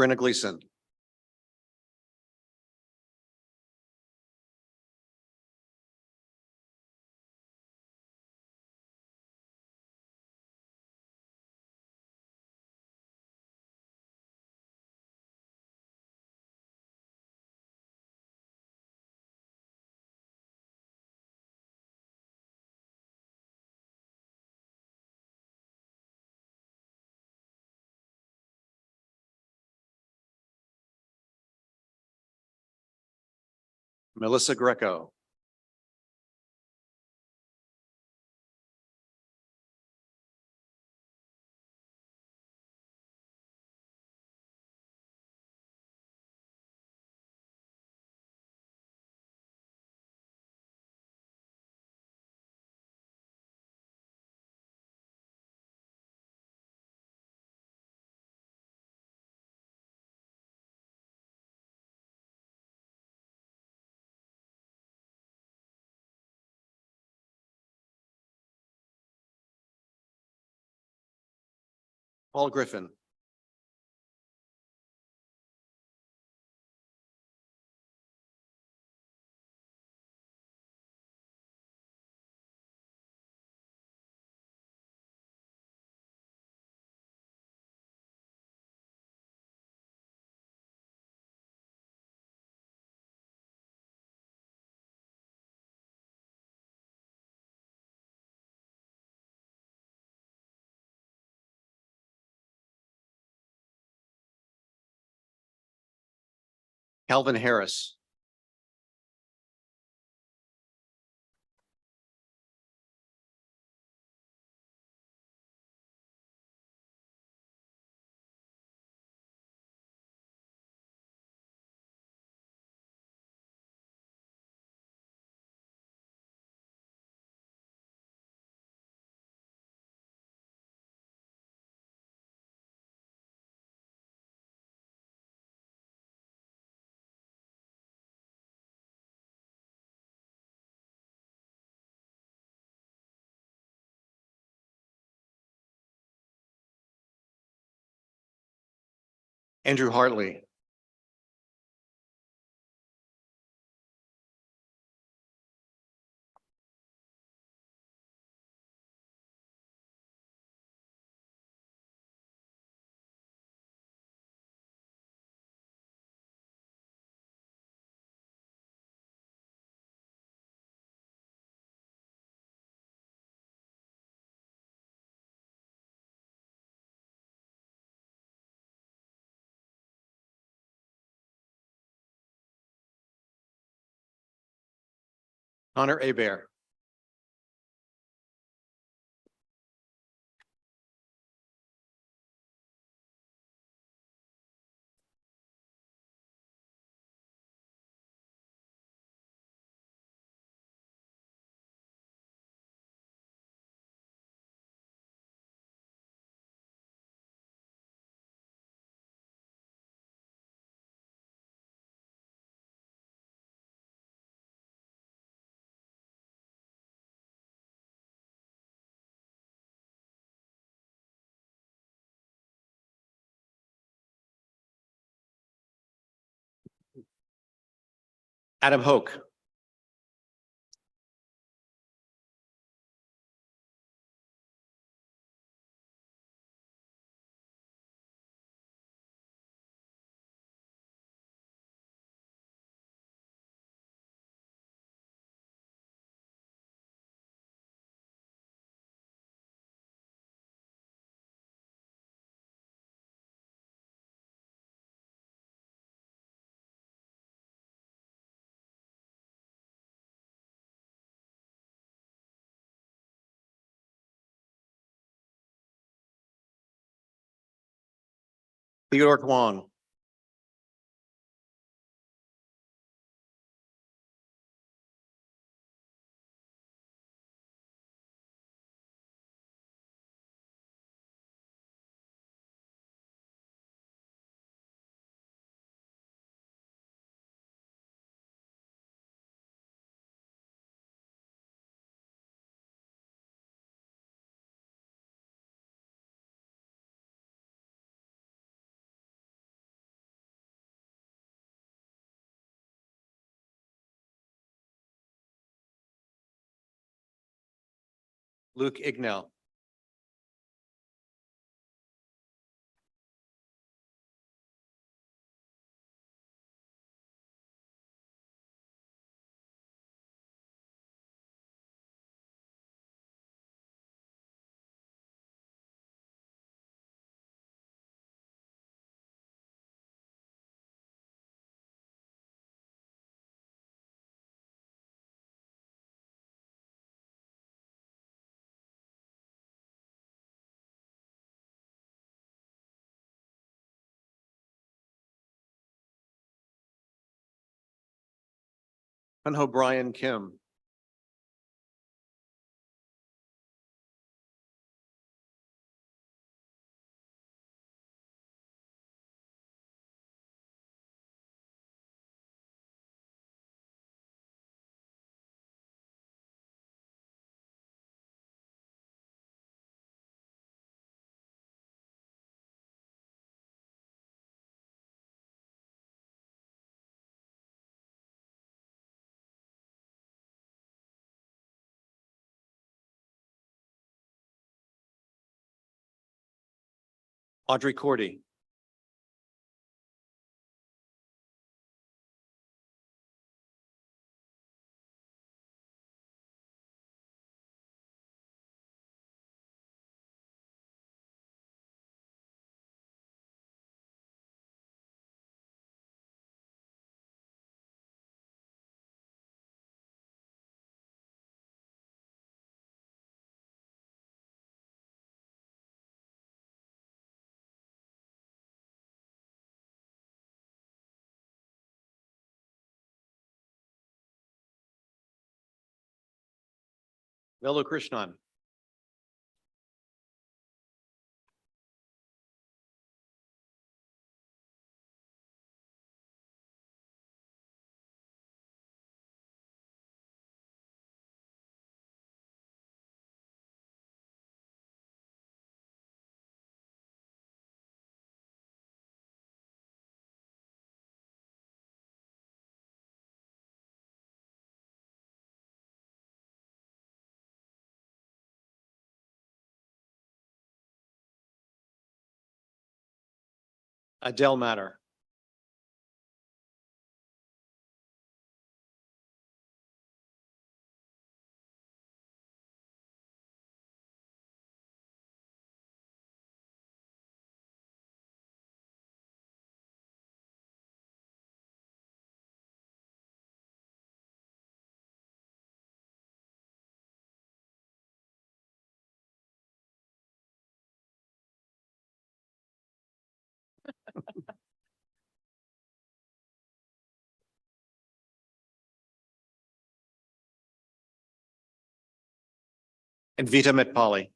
Brenna Gleason. Melissa Greco. Paul Griffin. Calvin Harris. Andrew Hartley. Connor Abear. Adam Hoke. Theodore Kwong. Luke Ignell. Hunho Brian Kim. Audrey Cordy. Velu Krishnan. Adele Matter. And Vita Mitpali.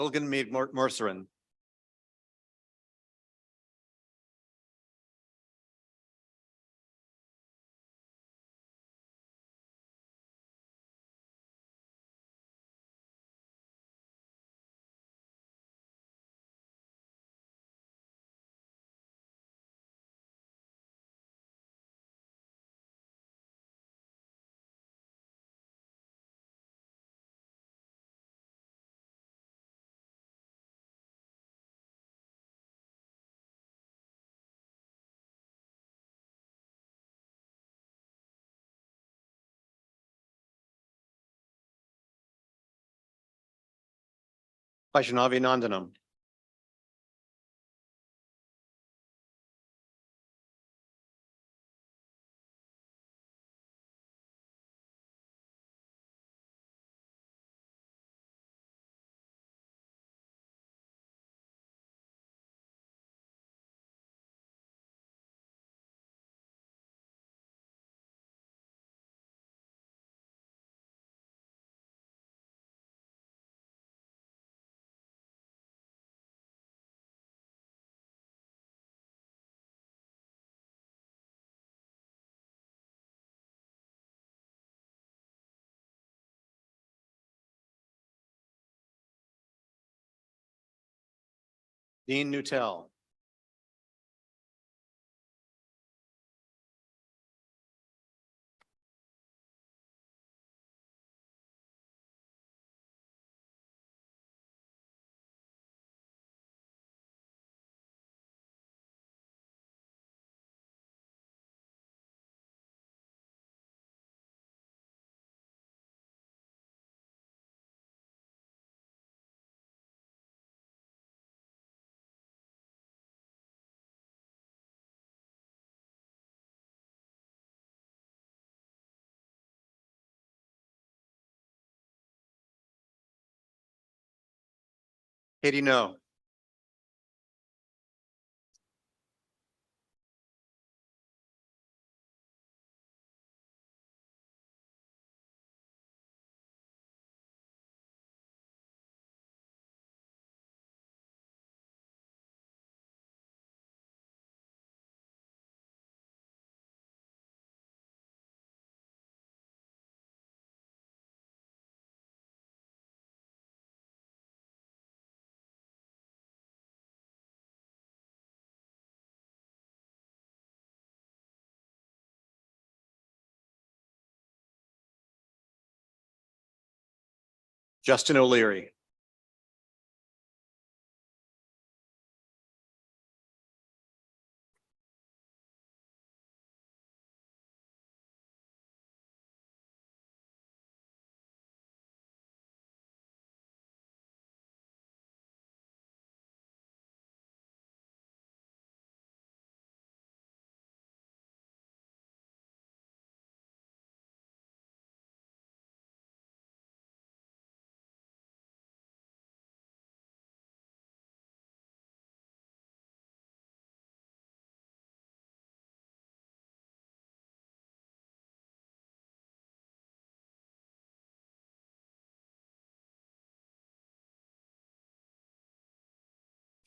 Bilgan Mead Mercerin. Vaishnavi Nandanam. Dean Nuttall. Katie No. Justin O'Leary.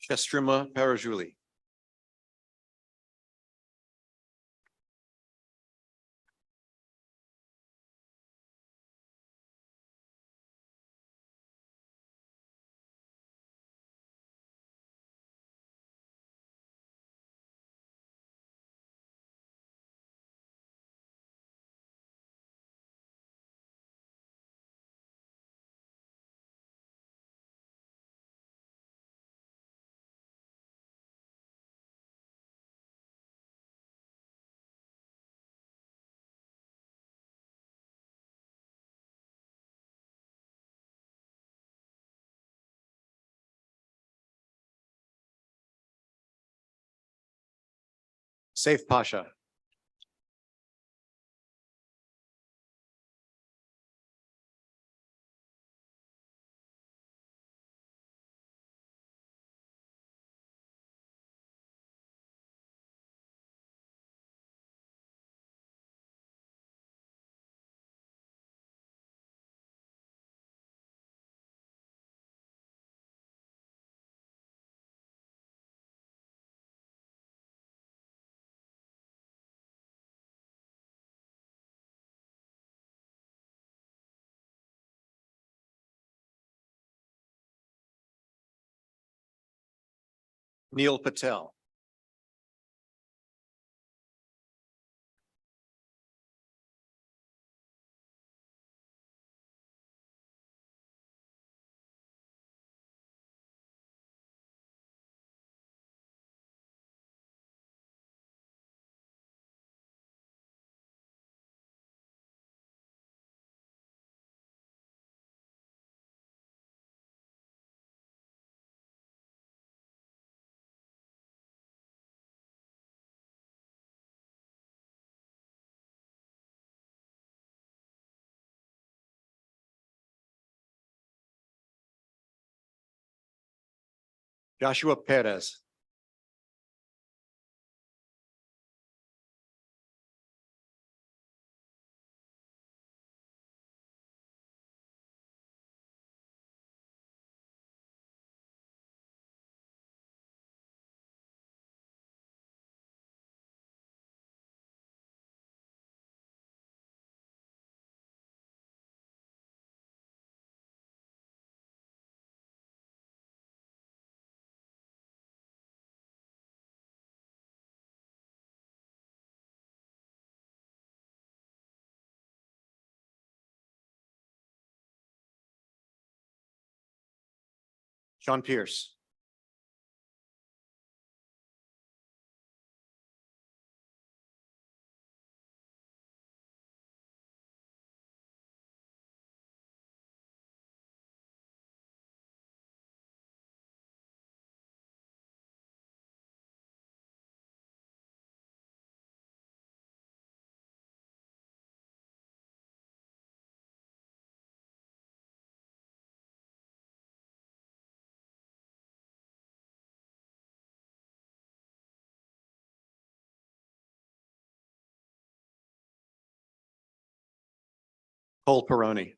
Chestrima Perajuli. Saif Pasha. Neil Patel. Joshua Perez. Sean Pierce. Cole Peroni.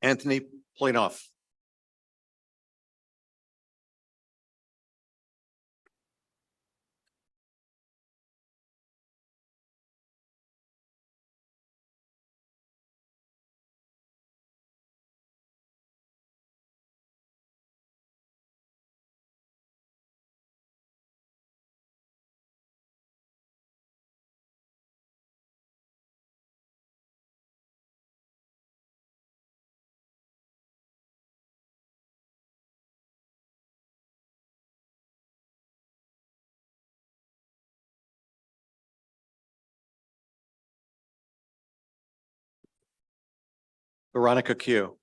Anthony Planoff. Veronica Q.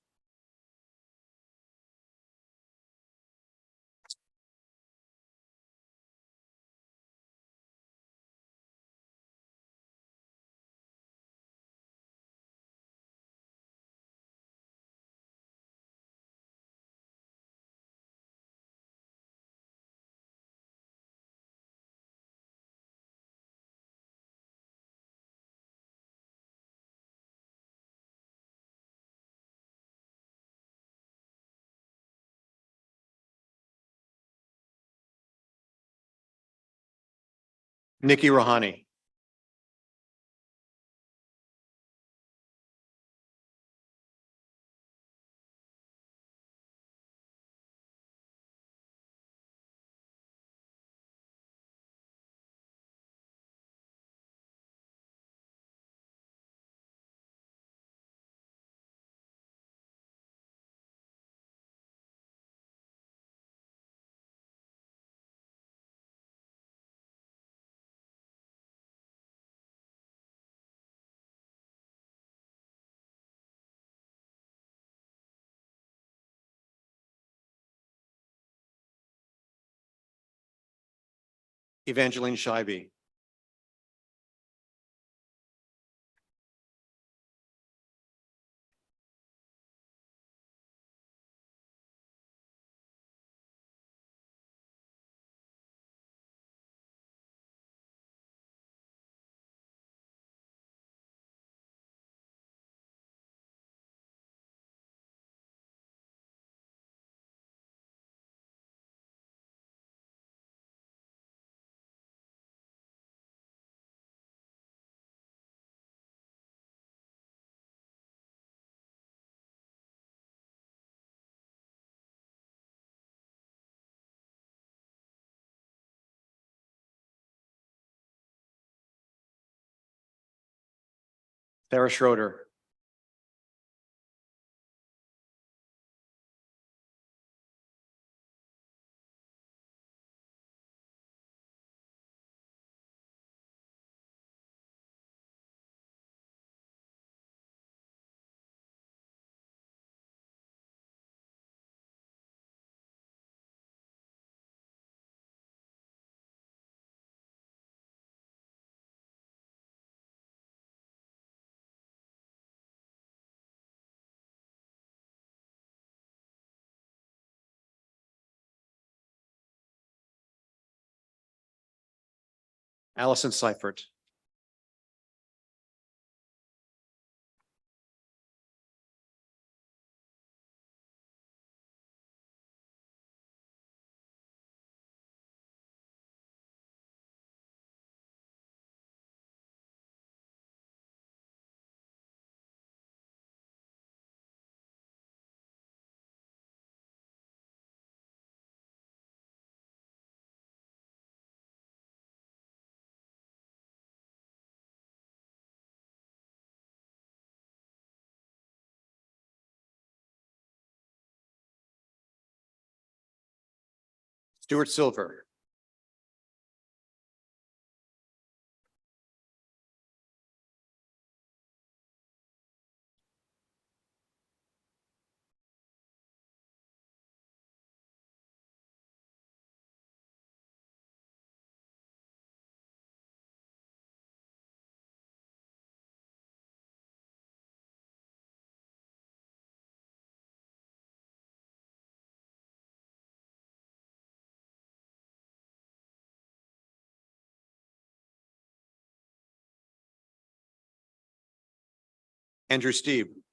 Nikki Rahani. Evangeline Scheibe. Sarah Schroeder. Allison Seifert. Stuart Silver. Andrew Steeb.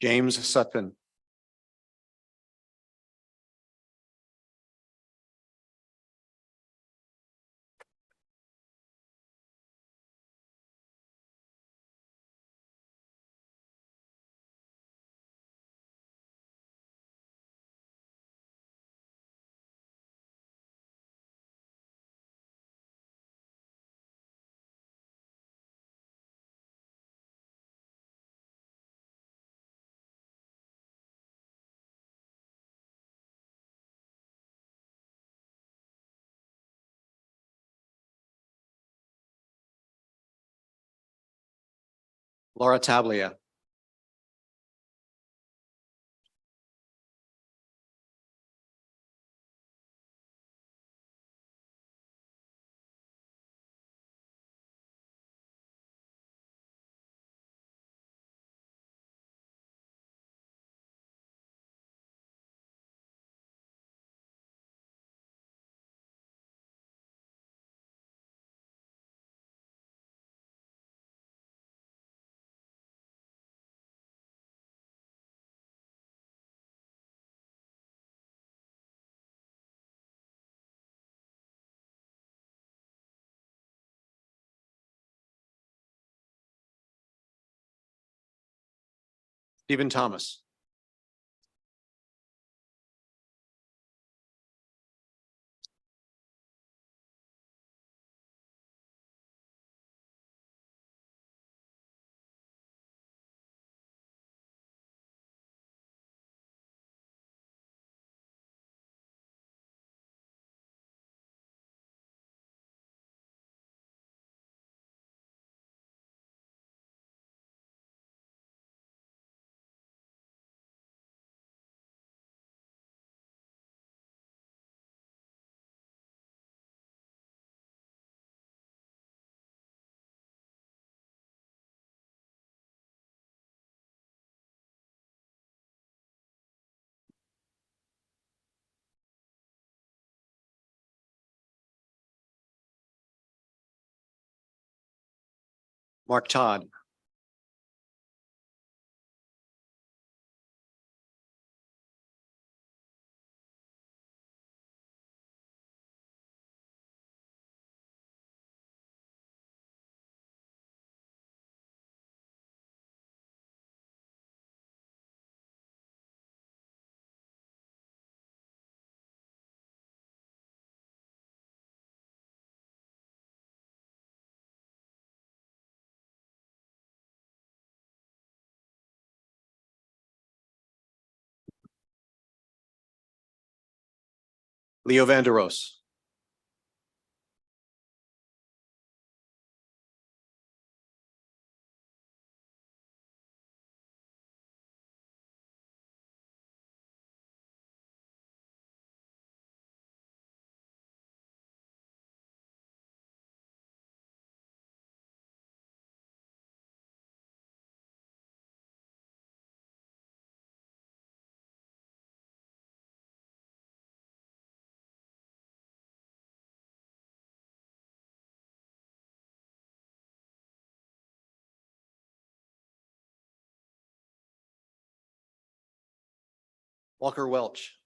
James Sutton. Laura Tablia. Stephen Thomas. Mark Todd. Leo Vanderos. Walker Welch.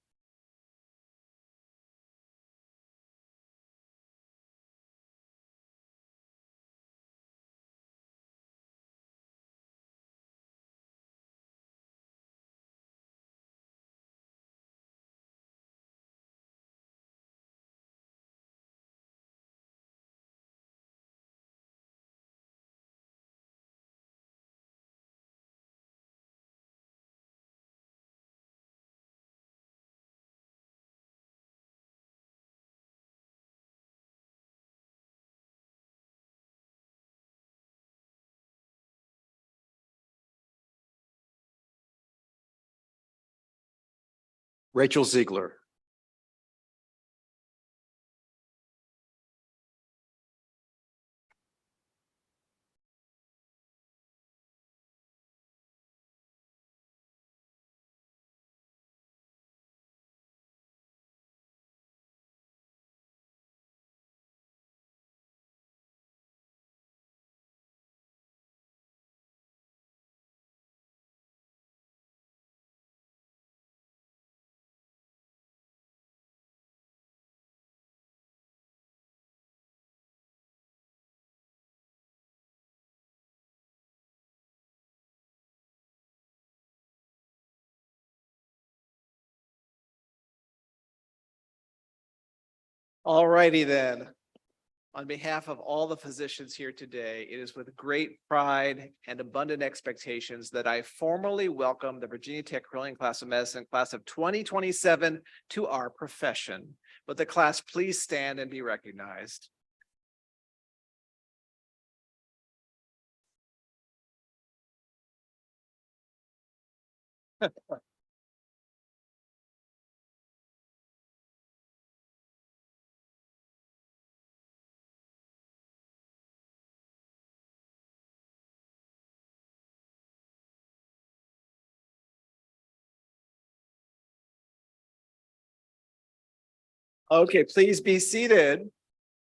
Rachel Ziegler. All righty then. On behalf of all the physicians here today, it is with great pride and abundant expectations that I formally welcome the Virginia Tech Carilion Class of Medicine, class of 2027, to our profession. Would the class please stand and be recognized? Okay, please be seated.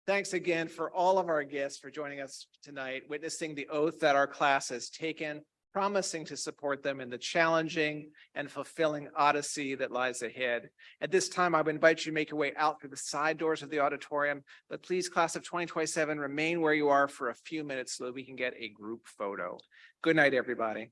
Thanks again for all of our guests for joining us tonight, witnessing the oath that our class has taken, promising to support them in the challenging and fulfilling odyssey that lies ahead. At this time, I would invite you to make your way out through the side doors of the auditorium, but please, class of 2027, remain where you are for a few minutes so that we can get a group photo. Good night, everybody.